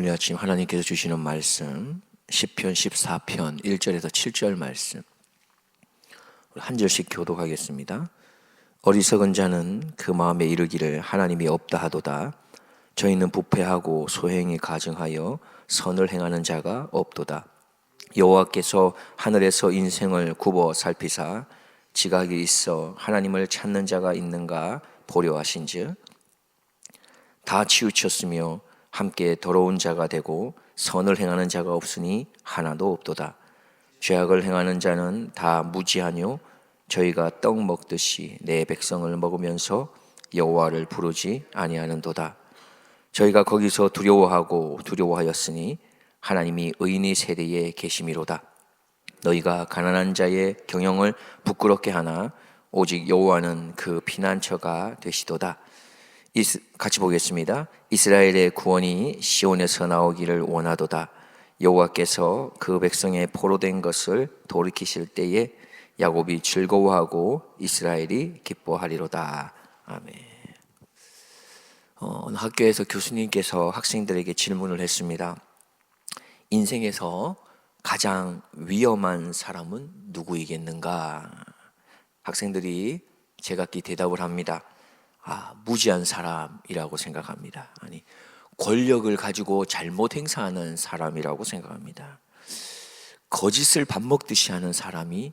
오늘 아침 하나님께서 주시는 말씀 시편 14편 1절에서 7절 말씀 한 절씩 교독하겠습니다. 어리석은 자는 그 마음에 이르기를 하나님이 없다 하도다. 저희는 부패하고 소행이 가증하여 선을 행하는 자가 없도다. 여호와께서 하늘에서 인생을 굽어 살피사 지각이 있어 하나님을 찾는 자가 있는가 보려 하신즉 다 치우쳤으며 함께 더러운 자가 되고 선을 행하는 자가 없으니 하나도 없도다. 죄악을 행하는 자는 다 무지하뇨 저희가 떡 먹듯이 내 백성을 먹으면서 여호와를 부르지 아니하는도다. 저희가 거기서 두려워하였으니 하나님이 의인의 세대에 계심이로다. 너희가 가난한 자의 경영을 부끄럽게 하나 오직 여호와는 그 피난처가 되시도다. 같이 보겠습니다. 이스라엘의 구원이 시온에서 나오기를 원하도다. 여호와께서 그 백성의 포로된 것을 돌이키실 때에 야곱이 즐거워하고 이스라엘이 기뻐하리로다. 아멘. 오늘 학교에서 교수님께서 학생들에게 질문을 했습니다. 인생에서 가장 위험한 사람은 누구이겠는가? 학생들이 제각기 대답을 합니다. 무지한 사람이라고 생각합니다. 아니, 권력을 가지고 잘못 행사하는 사람이라고 생각합니다. 거짓을 밥 먹듯이 하는 사람이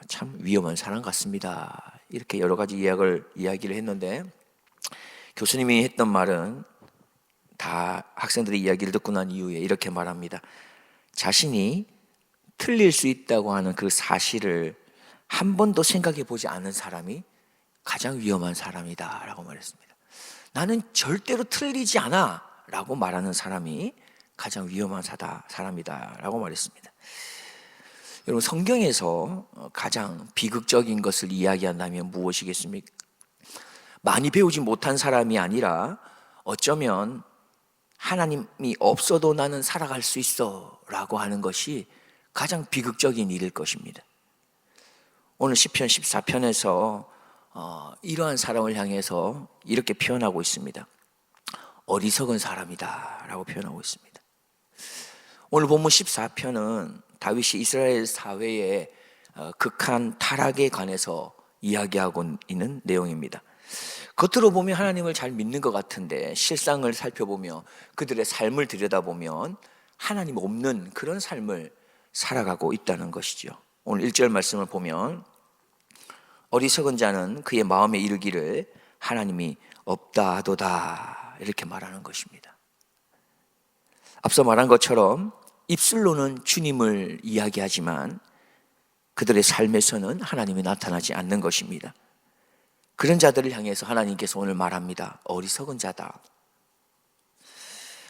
참 위험한 사람 같습니다. 이렇게 여러 가지 이야기를 했는데 교수님이 했던 말은 다 학생들의 이야기를 듣고 난 이후에 이렇게 말합니다. 자신이 틀릴 수 있다고 하는 그 사실을 한 번도 생각해 보지 않은 사람이 가장 위험한 사람이다 라고 말했습니다. 나는 절대로 틀리지 않아 라고 말하는 사람이 가장 위험한 사람이다 라고 말했습니다. 여러분, 성경에서 가장 비극적인 것을 이야기한다면 무엇이겠습니까? 많이 배우지 못한 사람이 아니라 어쩌면 하나님이 없어도 나는 살아갈 수 있어 라고 하는 것이 가장 비극적인 일일 것입니다. 오늘 시편 14편에서 이러한 사람을 향해서 이렇게 표현하고 있습니다. 어리석은 사람이다 라고 표현하고 있습니다. 오늘 본문 14편은 다윗이 이스라엘 사회의 극한 타락에 관해서 이야기하고 있는 내용입니다. 겉으로 보면 하나님을 잘 믿는 것 같은데 실상을 살펴보며 그들의 삶을 들여다보면 하나님 없는 그런 삶을 살아가고 있다는 것이죠. 오늘 1절 말씀을 보면 어리석은 자는 그의 마음에 이르기를 하나님이 없다 하도다 이렇게 말하는 것입니다. 앞서 말한 것처럼 입술로는 주님을 이야기하지만 그들의 삶에서는 하나님이 나타나지 않는 것입니다. 그런 자들을 향해서 하나님께서 오늘 말합니다. 어리석은 자다.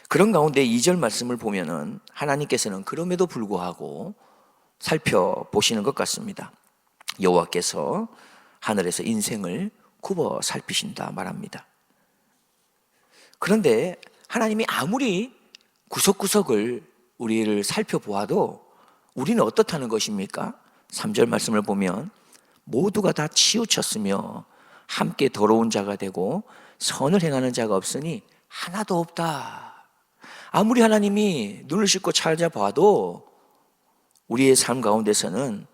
그런 가운데 2절 말씀을 보면은 하나님께서는 그럼에도 불구하고 살펴보시는 것 같습니다. 여호와께서 하늘에서 인생을 굽어 살피신다 말합니다. 그런데 하나님이 아무리 구석구석을 우리를 살펴보아도 우리는 어떻다는 것입니까? 3절 말씀을 보면 모두가 다 치우쳤으며 함께 더러운 자가 되고 선을 행하는 자가 없으니 하나도 없다. 아무리 하나님이 눈을 씻고 찾아봐도 우리의 삶 가운데서는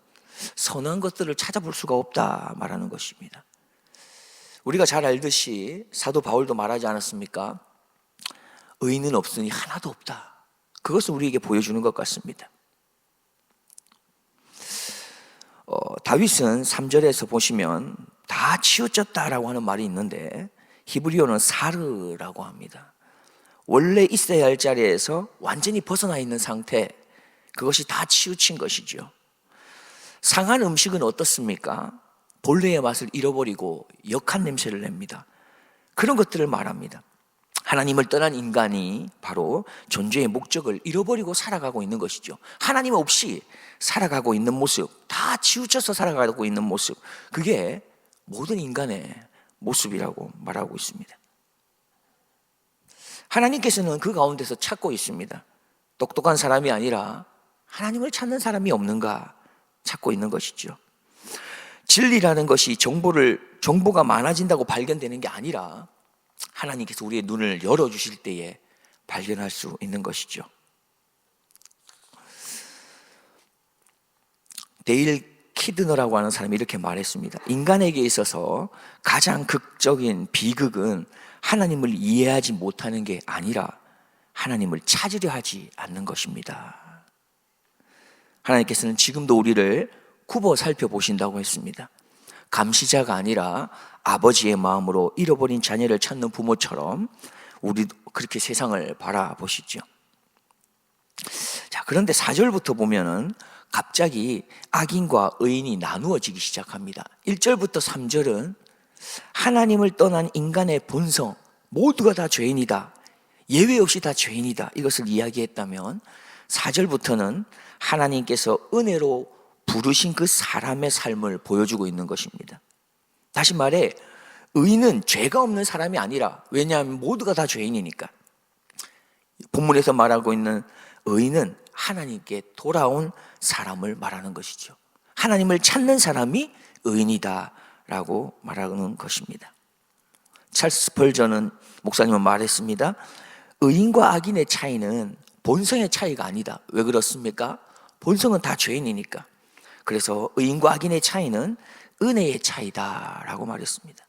선한 것들을 찾아볼 수가 없다 말하는 것입니다. 우리가 잘 알듯이 사도 바울도 말하지 않았습니까? 의인은 없으니 하나도 없다. 그것을 우리에게 보여주는 것 같습니다. 다윗은 3절에서 보시면 다 치우쳤다라고 하는 말이 있는데 히브리어는 사르라고 합니다. 원래 있어야 할 자리에서 완전히 벗어나 있는 상태, 그것이 다 치우친 것이죠. 상한 음식은 어떻습니까? 본래의 맛을 잃어버리고 역한 냄새를 냅니다. 그런 것들을 말합니다. 하나님을 떠난 인간이 바로 존재의 목적을 잃어버리고 살아가고 있는 것이죠. 하나님 없이 살아가고 있는 모습, 다 치우쳐서 살아가고 있는 모습, 그게 모든 인간의 모습이라고 말하고 있습니다. 하나님께서는 그 가운데서 찾고 있습니다. 똑똑한 사람이 아니라 하나님을 찾는 사람이 없는가 찾고 있는 것이죠. 진리라는 것이 정보가 많아진다고 발견되는 게 아니라 하나님께서 우리의 눈을 열어주실 때에 발견할 수 있는 것이죠. 데일 키드너라고 하는 사람이 이렇게 말했습니다. 인간에게 있어서 가장 극적인 비극은 하나님을 이해하지 못하는 게 아니라 하나님을 찾으려 하지 않는 것입니다. 하나님께서는 지금도 우리를 굽어 살펴보신다고 했습니다. 감시자가 아니라 아버지의 마음으로 잃어버린 자녀를 찾는 부모처럼 우리도 그렇게 세상을 바라보시죠. 자, 그런데 4절부터 보면은 갑자기 악인과 의인이 나누어지기 시작합니다. 1절부터 3절은 하나님을 떠난 인간의 본성, 모두가 다 죄인이다, 예외 없이 다 죄인이다, 이것을 이야기했다면 4절부터는 하나님께서 은혜로 부르신 그 사람의 삶을 보여주고 있는 것입니다. 다시 말해 의인은 죄가 없는 사람이 아니라, 왜냐하면 모두가 다 죄인이니까. 본문에서 말하고 있는 의인은 하나님께 돌아온 사람을 말하는 것이죠. 하나님을 찾는 사람이 의인이다라고 말하는 것입니다. 찰스 스펄전은 목사님은 말했습니다. 의인과 악인의 차이는 본성의 차이가 아니다. 왜 그렇습니까? 본성은 다 죄인이니까. 그래서 의인과 악인의 차이는 은혜의 차이다라고 말했습니다.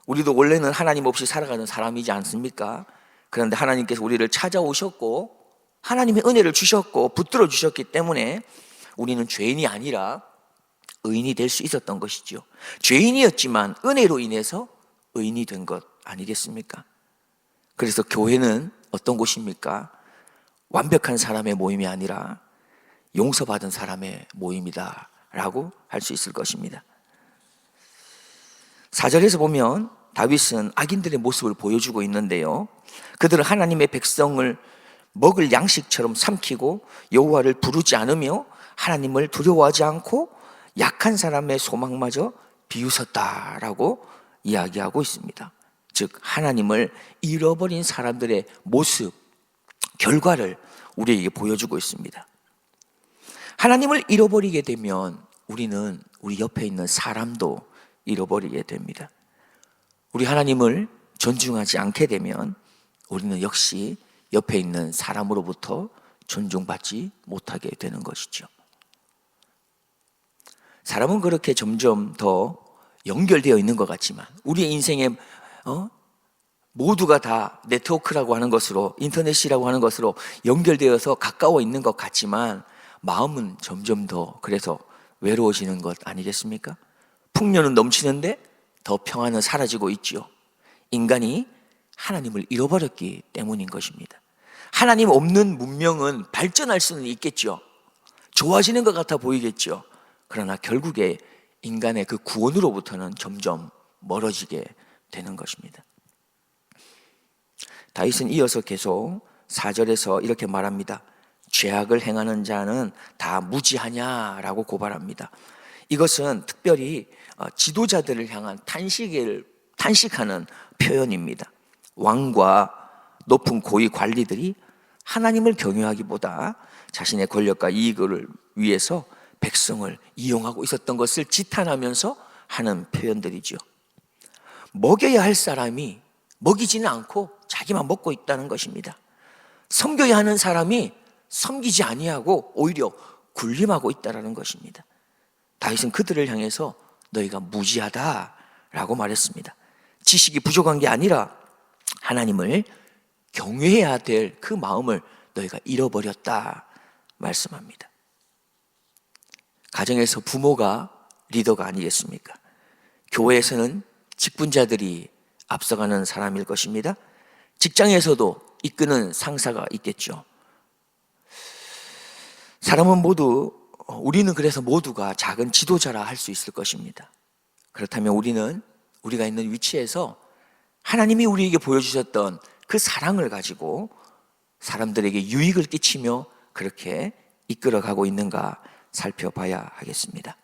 우리도 원래는 하나님 없이 살아가는 사람이지 않습니까? 그런데 하나님께서 우리를 찾아오셨고 하나님의 은혜를 주셨고 붙들어 주셨기 때문에 우리는 죄인이 아니라 의인이 될 수 있었던 것이죠. 죄인이었지만 은혜로 인해서 의인이 된 것 아니겠습니까? 그래서 교회는 어떤 곳입니까? 완벽한 사람의 모임이 아니라 용서받은 사람의 모임이다 라고 할 수 있을 것입니다. 4절에서 보면 다윗은 악인들의 모습을 보여주고 있는데요, 그들은 하나님의 백성을 먹을 양식처럼 삼키고 여호와를 부르지 않으며 하나님을 두려워하지 않고 약한 사람의 소망마저 비웃었다라고 이야기하고 있습니다. 즉 하나님을 잃어버린 사람들의 모습, 결과를 우리에게 보여주고 있습니다. 하나님을 잃어버리게 되면 우리는 우리 옆에 있는 사람도 잃어버리게 됩니다. 우리 하나님을 존중하지 않게 되면 우리는 역시 옆에 있는 사람으로부터 존중받지 못하게 되는 것이죠. 사람은 그렇게 점점 더 연결되어 있는 것 같지만 우리의 인생에 모두가 다 네트워크라고 하는 것으로, 인터넷이라고 하는 것으로 연결되어서 가까워 있는 것 같지만 마음은 점점 더 그래서 외로워지는 것 아니겠습니까? 풍요는 넘치는데 더 평안은 사라지고 있지요. 인간이 하나님을 잃어버렸기 때문인 것입니다. 하나님 없는 문명은 발전할 수는 있겠죠. 좋아지는 것 같아 보이겠죠. 그러나 결국에 인간의 그 구원으로부터는 점점 멀어지게 되는 것입니다. 다윗은 이어서 계속 4절에서 이렇게 말합니다. 죄악을 행하는 자는 다 무지하냐라고 고발합니다. 이것은 특별히 지도자들을 향한 탄식하는 표현입니다. 왕과 높은 고위 관리들이 하나님을 경외하기보다 자신의 권력과 이익을 위해서 백성을 이용하고 있었던 것을 지탄하면서 하는 표현들이죠. 먹여야 할 사람이 먹이지는 않고 자기만 먹고 있다는 것입니다. 섬겨야 하는 사람이 섬기지 아니하고 오히려 군림하고 있다는 것입니다. 다윗은 그들을 향해서 너희가 무지하다라고 말했습니다. 지식이 부족한 게 아니라 하나님을 경외해야 될 그 마음을 너희가 잃어버렸다 말씀합니다. 가정에서 부모가 리더가 아니겠습니까? 교회에서는 직분자들이 앞서가는 사람일 것입니다. 직장에서도 이끄는 상사가 있겠죠. 사람은 모두, 우리는 그래서 모두가 작은 지도자라 할 수 있을 것입니다. 그렇다면 우리는 우리가 있는 위치에서 하나님이 우리에게 보여주셨던 그 사랑을 가지고 사람들에게 유익을 끼치며 그렇게 이끌어가고 있는가 살펴봐야 하겠습니다.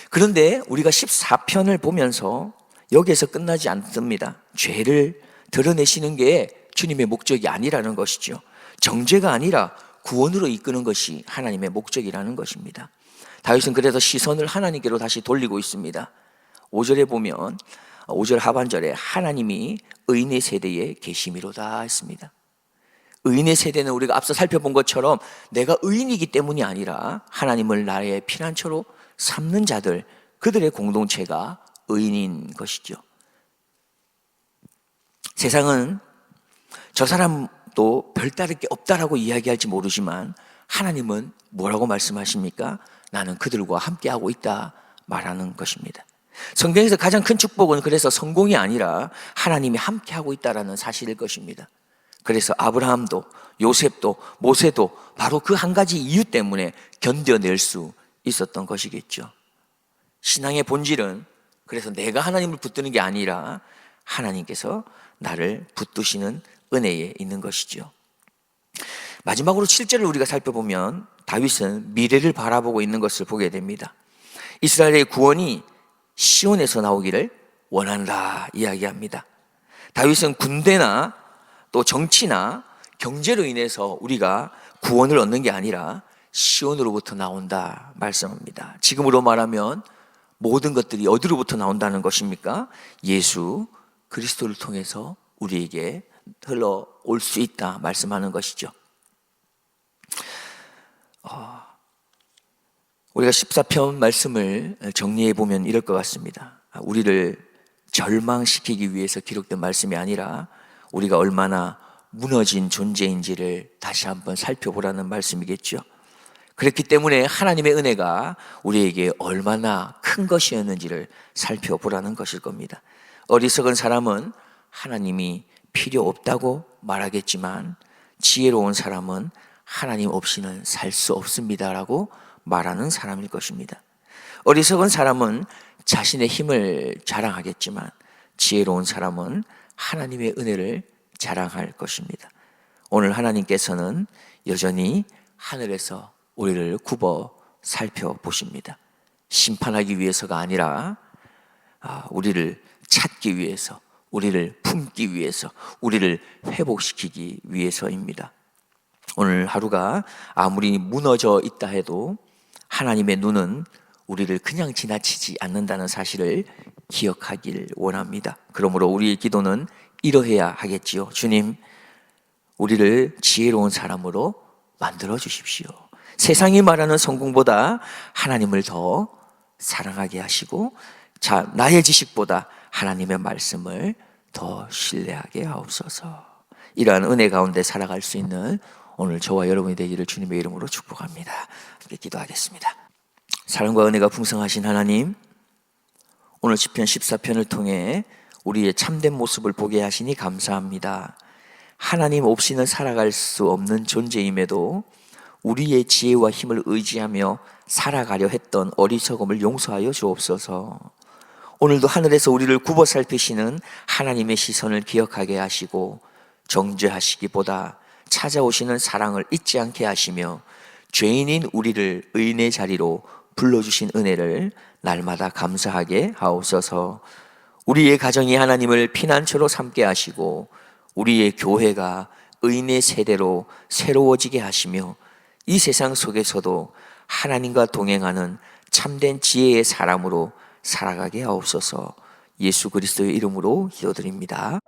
그런데 우리가 14편을 보면서 여기에서 끝나지 않습니다. 죄를 드러내시는 게 주님의 목적이 아니라는 것이죠. 정죄가 아니라 구원으로 이끄는 것이 하나님의 목적이라는 것입니다. 다윗은 그래서 시선을 하나님께로 다시 돌리고 있습니다. 5절에 보면 5절 하반절에 하나님이 의인의 세대에 계심이로다 했습니다. 의인의 세대는 우리가 앞서 살펴본 것처럼 내가 의인이기 때문이 아니라 하나님을 나의 피난처로 삼는 자들, 그들의 공동체가 의인인 것이죠. 세상은 저 사람도 별다를 게 없다라고 이야기할지 모르지만 하나님은 뭐라고 말씀하십니까? 나는 그들과 함께하고 있다 말하는 것입니다. 성경에서 가장 큰 축복은 그래서 성공이 아니라 하나님이 함께하고 있다는 사실일 것입니다. 그래서 아브라함도 요셉도 모세도 바로 그 한 가지 이유 때문에 견뎌낼 수 있었던 것이겠죠. 신앙의 본질은 그래서 내가 하나님을 붙드는 게 아니라 하나님께서 나를 붙드시는 은혜에 있는 것이죠. 마지막으로 7절을 우리가 살펴보면 다윗은 미래를 바라보고 있는 것을 보게 됩니다. 이스라엘의 구원이 시온에서 나오기를 원한다 이야기합니다. 다윗은 군대나 또 정치나 경제로 인해서 우리가 구원을 얻는 게 아니라 시온으로부터 나온다 말씀합니다. 지금으로 말하면 모든 것들이 어디로부터 나온다는 것입니까? 예수 그리스도를 통해서 우리에게 흘러올 수 있다 말씀하는 것이죠. 우리가 14편 말씀을 정리해 보면 이럴 것 같습니다. 우리를 절망시키기 위해서 기록된 말씀이 아니라 우리가 얼마나 무너진 존재인지를 다시 한번 살펴보라는 말씀이겠죠. 그렇기 때문에 하나님의 은혜가 우리에게 얼마나 큰 것이었는지를 살펴보라는 것일 겁니다. 어리석은 사람은 하나님이 필요 없다고 말하겠지만 지혜로운 사람은 하나님 없이는 살 수 없습니다라고 말하는 사람일 것입니다. 어리석은 사람은 자신의 힘을 자랑하겠지만 지혜로운 사람은 하나님의 은혜를 자랑할 것입니다. 오늘 하나님께서는 여전히 하늘에서 우리를 굽어 살펴보십니다. 심판하기 위해서가 아니라 우리를 찾기 위해서, 우리를 품기 위해서, 우리를 회복시키기 위해서입니다. 오늘 하루가 아무리 무너져 있다 해도 하나님의 눈은 우리를 그냥 지나치지 않는다는 사실을 기억하길 원합니다. 그러므로 우리의 기도는 이러해야 하겠지요. 주님, 우리를 지혜로운 사람으로 만들어 주십시오. 세상이 말하는 성공보다 하나님을 더 사랑하게 하시고 나의 지식보다 하나님의 말씀을 더 신뢰하게 하옵소서. 이러한 은혜 가운데 살아갈 수 있는 오늘 저와 여러분이 되기를 주님의 이름으로 축복합니다. 함께 기도하겠습니다. 사랑과 은혜가 풍성하신 하나님, 오늘 시편 14편을 통해 우리의 참된 모습을 보게 하시니 감사합니다. 하나님 없이는 살아갈 수 없는 존재임에도 우리의 지혜와 힘을 의지하며 살아가려 했던 어리석음을 용서하여 주옵소서. 오늘도 하늘에서 우리를 굽어 살피시는 하나님의 시선을 기억하게 하시고 정죄하시기보다 찾아오시는 사랑을 잊지 않게 하시며 죄인인 우리를 의인의 자리로 불러주신 은혜를 날마다 감사하게 하옵소서. 우리의 가정이 하나님을 피난처로 삼게 하시고 우리의 교회가 의인의 세대로 새로워지게 하시며 이 세상 속에서도 하나님과 동행하는 참된 지혜의 사람으로 살아가게 하옵소서. 예수 그리스도의 이름으로 기도드립니다.